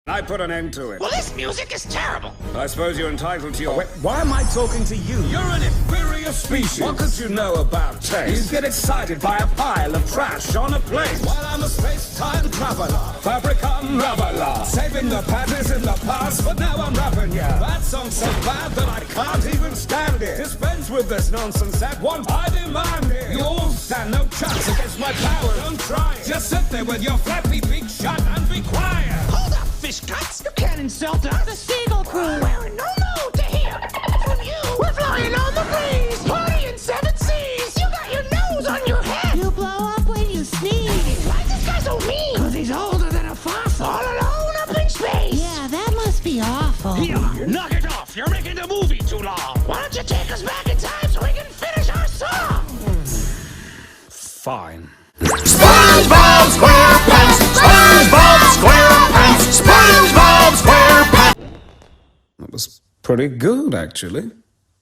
I put an end to it. Well, this music is terrible. I suppose you're entitled to your... Wait, why am I talking to you? You're an inferior species. What could you know about taste? You get excited by a pile of trash on a plate. Well, I'm a space-time traveler, fabric unraveler, saving the panties in the past, but now I'm rapping ya. That song's so bad that I can't even stand it. Dispense with this nonsense at once, I demand it. You all stand no chance against my power, don't try it. Just sit there with your flappy beak shut and be quiet. Hold up, fish guts. You can't insult us. The Seagull Crew. We're in no mood to hear from you. We're flying on the breeze, partying 7 seas. You got your nose on your head. You blow up when you sneeze. Why is this guy so mean? 'Cause he's older than a fossil. All alone up in space. Yeah, that must be awful. Here, knock it off. You're making the movie too long. Why don't you take us back in time so we can finish our song? Fine. SpongeBob SquarePants! SpongeBob SquarePants! SpongeBob SquarePants! That was pretty good, actually.